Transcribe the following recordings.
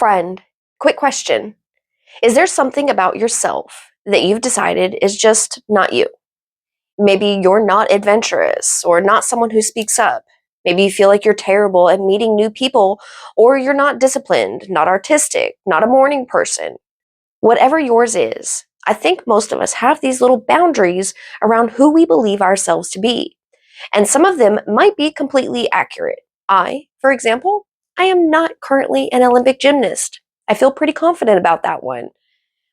Friend, quick question. Is there something about yourself that you've decided is just not you? Maybe you're not adventurous or not someone who speaks up. Maybe you feel like you're terrible at meeting new people, or you're not disciplined, not artistic, not a morning person. Whatever yours is, I think most of us have these little boundaries around who we believe ourselves to be. And some of them might be completely accurate. For example, I am not currently an Olympic gymnast. I feel pretty confident about that one.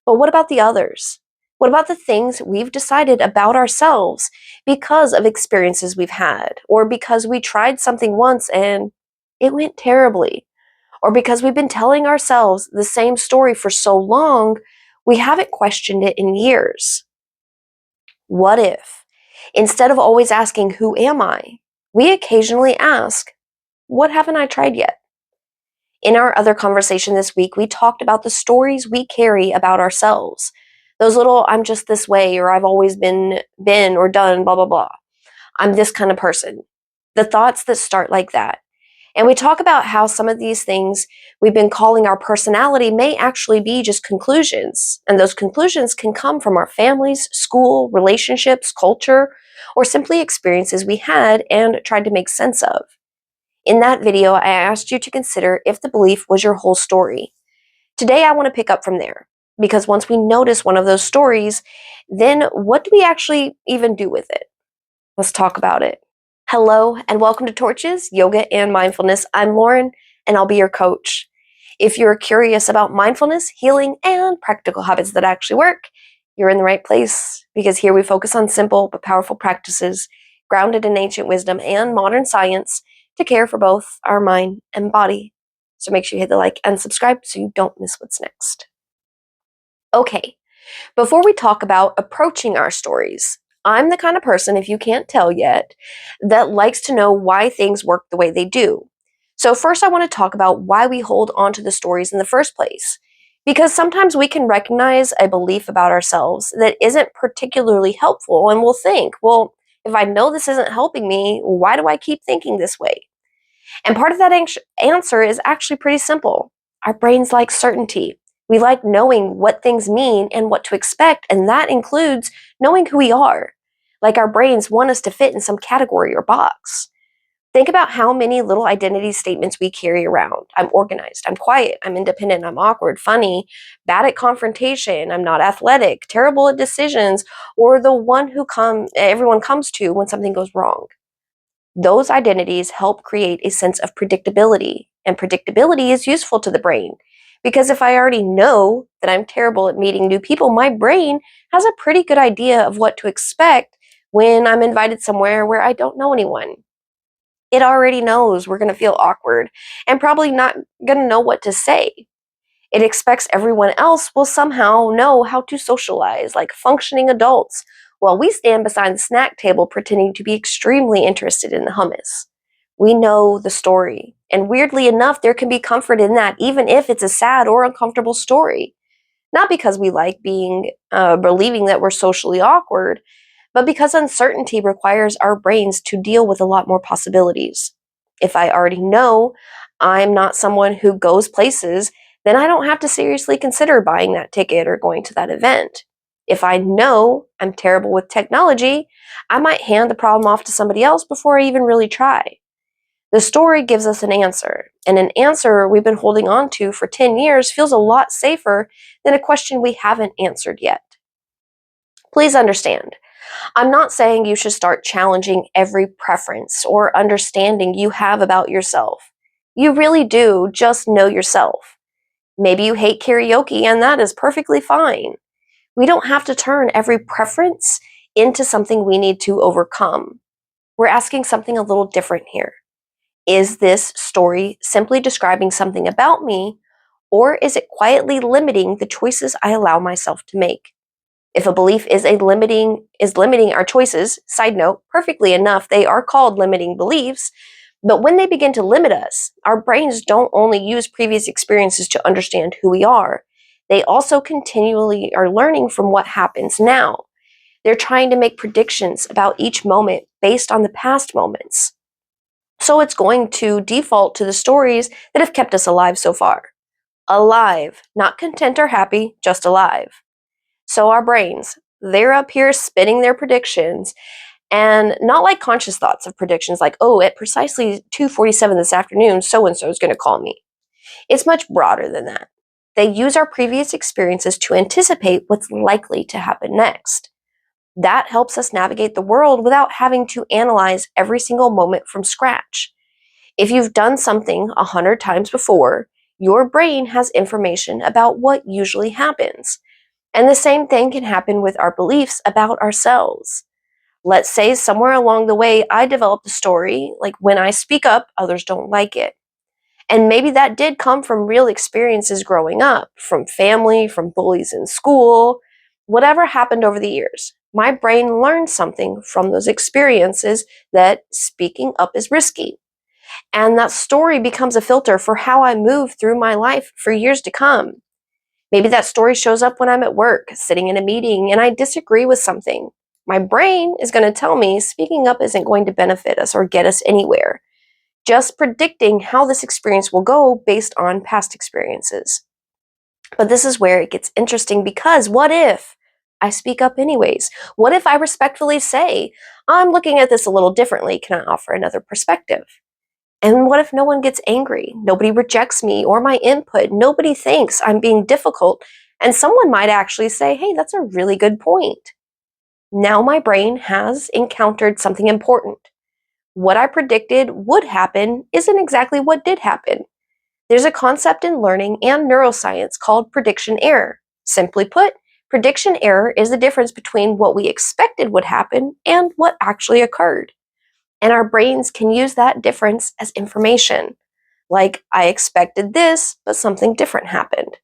But what about the others? What about the things we've decided about ourselves because of experiences we've had, or because we tried something once and it went terribly, or because we've been telling ourselves the same story for so long we haven't questioned it in years? What if, instead of always asking, "Who am I?" we occasionally ask, "What haven't I tried yet?" In our other conversation this week, we talked about the stories we carry about ourselves. Those little "I'm just this way," or "I've always been or done blah blah blah. I'm this kind of person." The thoughts that start like that. And we talk about how some of these things we've been calling our personality may actually be just conclusions. And those conclusions can come from our families, school, relationships, culture, or simply experiences we had and tried to make sense of. In that video, I asked you to consider if the belief was your whole story. Today, I want to pick up from there, because once we notice one of those stories, then what do we actually even do with it? Let's talk about it. Hello, and welcome to Torches, Yoga and Mindfulness. I'm Lauren, and I'll be your coach. If you're curious about mindfulness, healing, and practical habits that actually work, you're in the right place, because here we focus on simple but powerful practices grounded in ancient wisdom and modern science to care for both our mind and body. So make sure you hit the like and subscribe so you don't miss what's next. Okay, before we talk about approaching our stories, I'm the kind of person, if you can't tell yet, that likes to know why things work the way they do. So first I want to talk about why we hold on to the stories in the first place. Because sometimes we can recognize a belief about ourselves that isn't particularly helpful, and we'll think, well, if I know this isn't helping me, why do I keep thinking this way? And part of that answer is actually pretty simple. Our brains like certainty. We like knowing what things mean and what to expect, and that includes knowing who we are. Like our brains want us to fit in some category or box. Think about how many little identity statements we carry around. I'm organized, I'm quiet, I'm independent, I'm awkward, funny, bad at confrontation, I'm not athletic, terrible at decisions, or the one who everyone comes to when something goes wrong. Those identities help create a sense of predictability, and predictability is useful to the brain. Because if I already know that I'm terrible at meeting new people, my brain has a pretty good idea of what to expect when I'm invited somewhere where I don't know anyone. It already knows we're going to feel awkward and probably not going to know what to say. It expects everyone else will somehow know how to socialize like functioning adults, while we stand beside the snack table pretending to be extremely interested in the hummus. We know the story, and weirdly enough, there can be comfort in that, even if it's a sad or uncomfortable story. Not because we like believing that we're socially awkward, but because uncertainty requires our brains to deal with a lot more possibilities. If I already know I'm not someone who goes places, then I don't have to seriously consider buying that ticket or going to that event. If I know I'm terrible with technology, I might hand the problem off to somebody else before I even really try. The story gives us an answer, and an answer we've been holding on to for 10 years feels a lot safer than a question we haven't answered yet. Please understand, I'm not saying you should start challenging every preference or understanding you have about yourself. You really do just know yourself. Maybe you hate karaoke, and that is perfectly fine. We don't have to turn every preference into something we need to overcome. We're asking something a little different here. Is this story simply describing something about me, or is it quietly limiting the choices I allow myself to make? If a belief is limiting our choices, side note, perfectly enough, they are called limiting beliefs, but when they begin to limit us, our brains don't only use previous experiences to understand who we are, they also continually are learning from what happens now. They're trying to make predictions about each moment based on the past moments. So it's going to default to the stories that have kept us alive so far. Alive, not content or happy, just alive. So our brains, they're up here spinning their predictions, and not like conscious thoughts of predictions like, oh, at precisely 2:47 this afternoon, so-and-so is going to call me. It's much broader than that. They use our previous experiences to anticipate what's likely to happen next. That helps us navigate the world without having to analyze every single moment from scratch. If you've done something 100 times before, your brain has information about what usually happens. And the same thing can happen with our beliefs about ourselves. Let's say somewhere along the way, I developed a story like when I speak up, others don't like it. And maybe that did come from real experiences growing up, from family, from bullies in school, whatever happened over the years. My brain learned something from those experiences that speaking up is risky. And that story becomes a filter for how I move through my life for years to come. Maybe that story shows up when I'm at work, sitting in a meeting, and I disagree with something. My brain is going to tell me speaking up isn't going to benefit us or get us anywhere, just predicting how this experience will go based on past experiences. But this is where it gets interesting, because what if I speak up anyways? What if I respectfully say, I'm looking at this a little differently, can I offer another perspective? And what if no one gets angry? Nobody rejects me or my input. Nobody thinks I'm being difficult. And someone might actually say, hey, that's a really good point. Now my brain has encountered something important. What I predicted would happen isn't exactly what did happen. There's a concept in learning and neuroscience called prediction error. Simply put, prediction error is the difference between what we expected would happen and what actually occurred. And our brains can use that difference as information. Like, I expected this, but something different happened.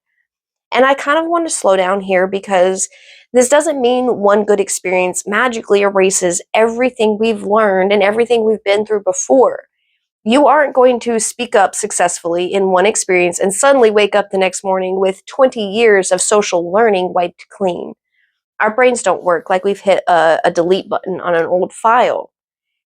And I kind of want to slow down here, because this doesn't mean one good experience magically erases everything we've learned and everything we've been through before. You aren't going to speak up successfully in one experience and suddenly wake up the next morning with 20 years of social learning wiped clean. Our brains don't work like we've hit a delete button on an old file.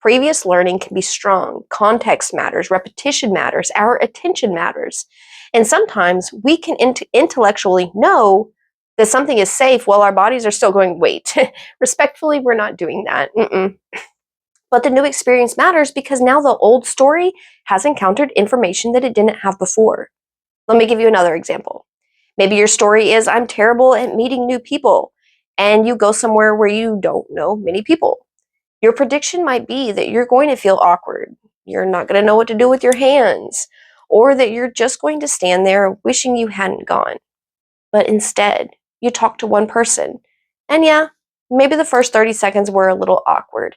Previous learning can be strong. Context matters, repetition matters, our attention matters. And sometimes we can intellectually know that something is safe while our bodies are still going, wait, respectfully, we're not doing that. But the new experience matters because now the old story has encountered information that it didn't have before. Let me give you another example. Maybe your story is, I'm terrible at meeting new people, and you go somewhere where you don't know many people. Your prediction might be that you're going to feel awkward, you're not going to know what to do with your hands, or that you're just going to stand there wishing you hadn't gone. But instead, you talk to one person. And yeah, maybe the first 30 seconds were a little awkward.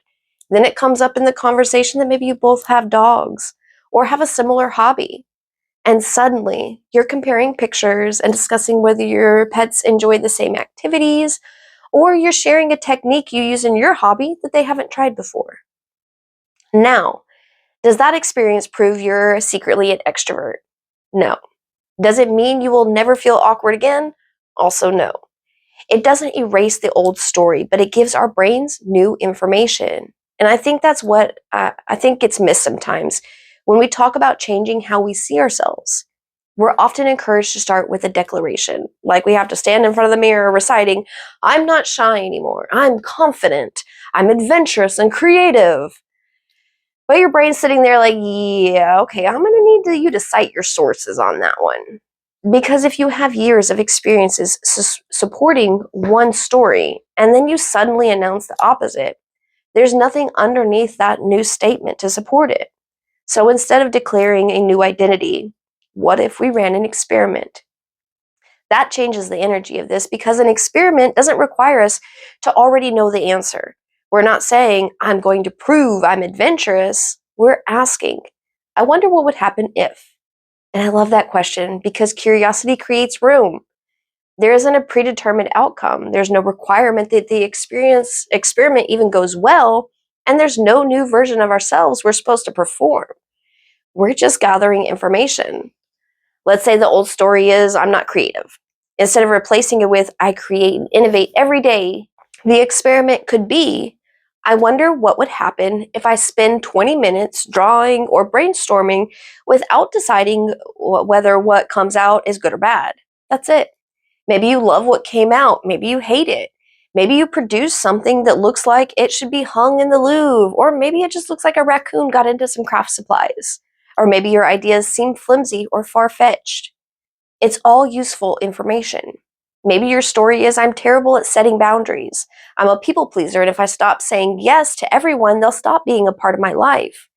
Then it comes up in the conversation that maybe you both have dogs or have a similar hobby. And suddenly, you're comparing pictures and discussing whether your pets enjoy the same activities, or you're sharing a technique you use in your hobby that they haven't tried before. Now, does that experience prove you're secretly an extrovert? No. Does it mean you will never feel awkward again? Also, no. It doesn't erase the old story, but it gives our brains new information. And I think that's what I think gets missed sometimes. When we talk about changing how we see ourselves, we're often encouraged to start with a declaration, like we have to stand in front of the mirror reciting, I'm not shy anymore, I'm confident, I'm adventurous and creative. But your brain's sitting there like, yeah, okay, I'm going to need you to cite your sources on that one. Because if you have years of experiences supporting one story, and then you suddenly announce the opposite, there's nothing underneath that new statement to support it. So instead of declaring a new identity, what if we ran an experiment? That changes the energy of this, because an experiment doesn't require us to already know the answer. We're not saying, I'm going to prove I'm adventurous. We're asking, I wonder what would happen if. And I love that question, because curiosity creates room. There isn't a predetermined outcome. There's no requirement that the experiment even goes well, and there's no new version of ourselves we're supposed to perform. We're just gathering information. Let's say the old story is, I'm not creative. Instead of replacing it with, I create and innovate every day, the experiment could be, I wonder what would happen if I spend 20 minutes drawing or brainstorming without deciding whether what comes out is good or bad. That's it. Maybe you love what came out. Maybe you hate it. Maybe you produce something that looks like it should be hung in the Louvre, or maybe it just looks like a raccoon got into some craft supplies. Or maybe your ideas seem flimsy or far fetched. It's all useful information. Maybe your story is I'm terrible at setting boundaries. I'm a people pleaser, and if I stop saying yes to everyone, they'll stop being a part of my life.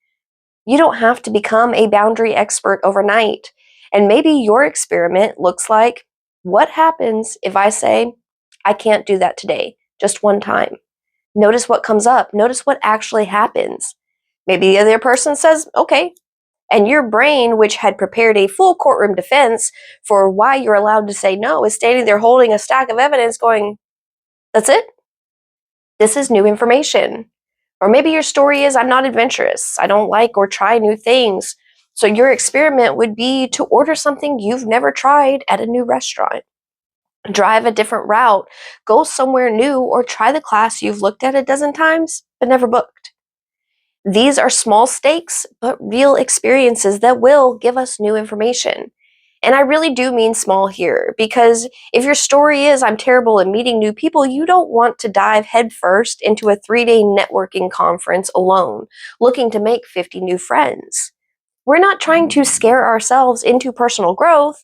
You don't have to become a boundary expert overnight. And maybe your experiment looks like what happens if I say, I can't do that today, just one time. Notice what comes up. Notice what actually happens. Maybe the other person says, okay. And your brain, which had prepared a full courtroom defense for why you're allowed to say no, is standing there holding a stack of evidence going, that's it? This is new information. Or maybe your story is I'm not adventurous. I don't like or try new things. So your experiment would be to order something you've never tried at a new restaurant, drive a different route, go somewhere new, or try the class you've looked at a dozen times but never booked. These are small stakes, but real experiences that will give us new information. And I really do mean small here, because if your story is I'm terrible at meeting new people, you don't want to dive headfirst into a 3-day networking conference alone, looking to make 50 new friends. We're not trying to scare ourselves into personal growth.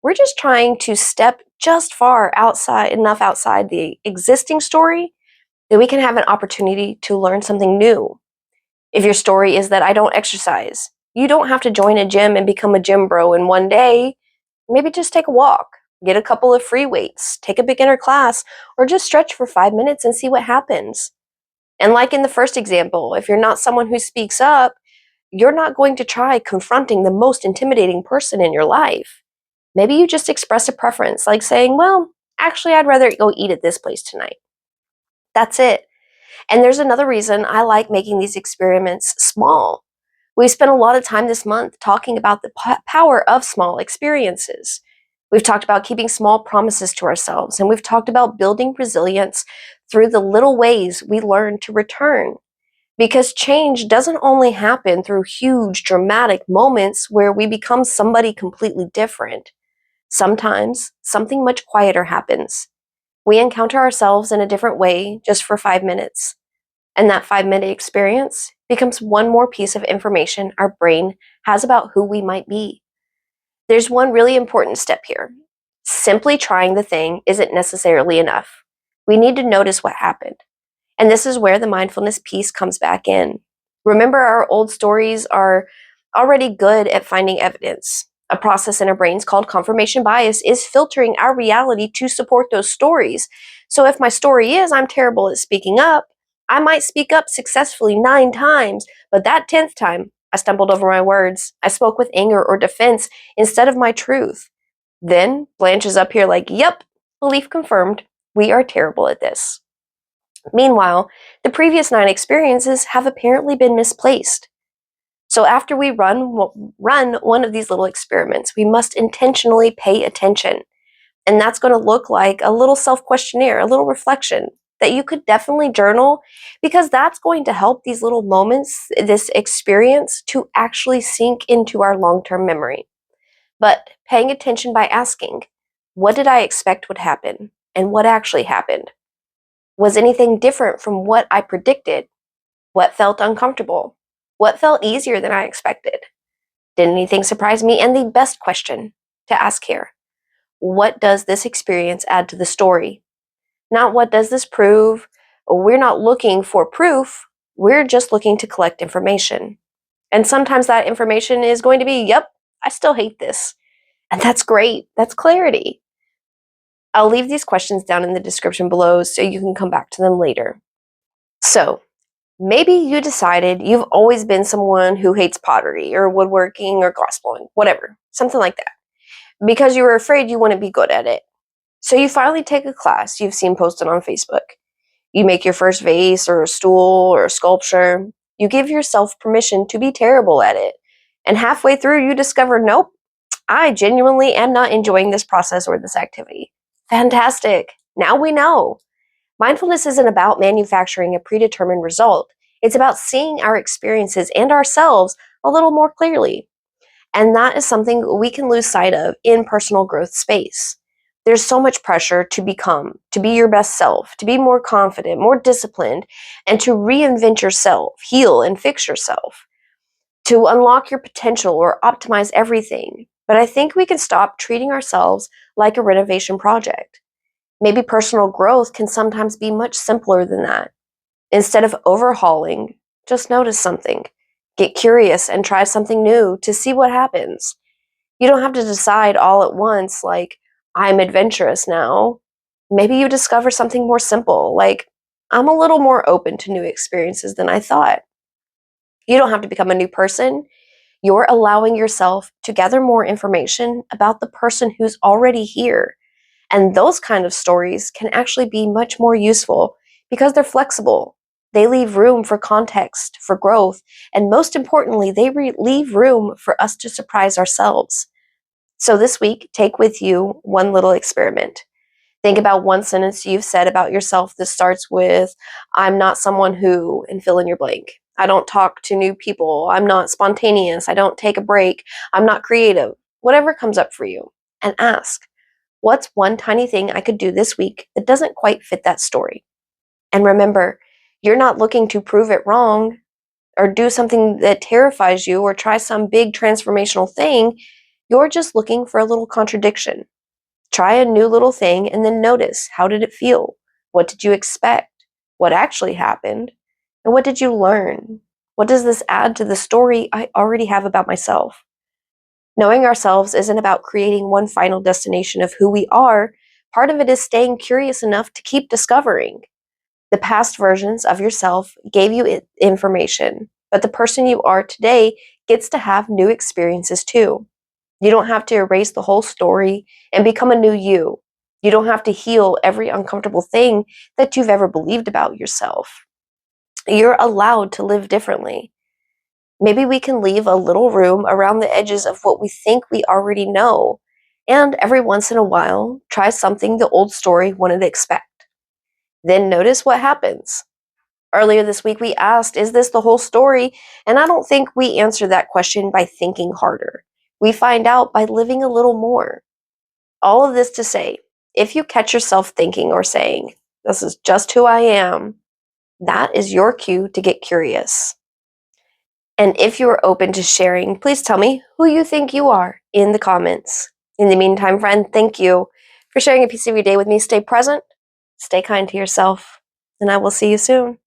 We're just trying to step just far outside, enough outside the existing story that we can have an opportunity to learn something new. If your story is that I don't exercise, you don't have to join a gym and become a gym bro in one day. Maybe just take a walk, get a couple of free weights, take a beginner class, or just stretch for 5 minutes and see what happens. And like in the first example, if you're not someone who speaks up, you're not going to try confronting the most intimidating person in your life. Maybe you just express a preference, like saying, well, actually, I'd rather go eat at this place tonight. That's it. And there's another reason I like making these experiments small. We spent a lot of time this month talking about the power of small experiences. We've talked about keeping small promises to ourselves, and we've talked about building resilience through the little ways we learn to return. Because change doesn't only happen through huge, dramatic moments where we become somebody completely different. Sometimes something much quieter happens. We encounter ourselves in a different way just for 5 minutes. And that 5 minute experience becomes one more piece of information our brain has about who we might be. There's one really important step here. Simply trying the thing isn't necessarily enough. We need to notice what happened. And this is where the mindfulness piece comes back in. Remember, our old stories are already good at finding evidence. A process in our brains called confirmation bias is filtering our reality to support those stories. So if my story is I'm terrible at speaking up, I might speak up successfully 9 times, but that 10th time, I stumbled over my words. I spoke with anger or defense instead of my truth. Then Blanche is up here like, yep, belief confirmed. We are terrible at this. Meanwhile, the previous 9 experiences have apparently been misplaced. So after we run one of these little experiments, we must intentionally pay attention. And that's going to look like a little self-questionnaire, a little reflection that you could definitely journal, because that's going to help these little moments, this experience, to actually sink into our long-term memory. But paying attention by asking, what did I expect would happen? And what actually happened? Was anything different from what I predicted? What felt uncomfortable? What felt easier than I expected? Did anything surprise me? And the best question to ask here, what does this experience add to the story? Not what does this prove? We're not looking for proof. We're just looking to collect information. And sometimes that information is going to be, yep, I still hate this. And that's great. That's clarity. I'll leave these questions down in the description below so you can come back to them later. So, maybe you decided you've always been someone who hates pottery or woodworking or glassblowing, whatever, something like that, because you were afraid you wouldn't be good at it. So you finally take a class you've seen posted on Facebook. You make your first vase or a stool or a sculpture. You give yourself permission to be terrible at it. And halfway through, you discover, nope, I genuinely am not enjoying this process or this activity. Fantastic. Now we know. Mindfulness isn't about manufacturing a predetermined result. It's about seeing our experiences and ourselves a little more clearly. And that is something we can lose sight of in personal growth space. There's so much pressure to become, to be your best self, to be more confident, more disciplined, and to reinvent yourself, heal and fix yourself, to unlock your potential or optimize everything. But I think we can stop treating ourselves like a renovation project. Maybe personal growth can sometimes be much simpler than that. Instead of overhauling, just notice something. Get curious and try something new to see what happens. You don't have to decide all at once, like, I'm adventurous now. Maybe you discover something more simple, like, I'm a little more open to new experiences than I thought. You don't have to become a new person. You're allowing yourself to gather more information about the person who's already here. And those kind of stories can actually be much more useful because they're flexible. They leave room for context, for growth, and most importantly, they leave room for us to surprise ourselves. So this week, take with you one little experiment. Think about one sentence you've said about yourself that starts with, I'm not someone who, and fill in your blank. I don't talk to new people. I'm not spontaneous. I don't take a break. I'm not creative. Whatever comes up for you. And ask, what's one tiny thing I could do this week that doesn't quite fit that story? And remember, you're not looking to prove it wrong or do something that terrifies you or try some big transformational thing. You're just looking for a little contradiction. Try a new little thing and then notice, how did it feel? What did you expect? What actually happened? And what did you learn? What does this add to the story I already have about myself? Knowing ourselves isn't about creating one final destination of who we are. Part of it is staying curious enough to keep discovering. The past versions of yourself gave you information, but the person you are today gets to have new experiences too. You don't have to erase the whole story and become a new you. You don't have to heal every uncomfortable thing that you've ever believed about yourself. You're allowed to live differently. Maybe we can leave a little room around the edges of what we think we already know, and every once in a while, try something the old story wouldn't expect. Then notice what happens. Earlier this week, we asked, is this the whole story? And I don't think we answer that question by thinking harder. We find out by living a little more. All of this to say, if you catch yourself thinking or saying, this is just who I am, that is your cue to get curious. And if you are open to sharing, please tell me who you think you are in the comments. In the meantime, friend, thank you for sharing a piece of your day with me. Stay present, stay kind to yourself, and I will see you soon.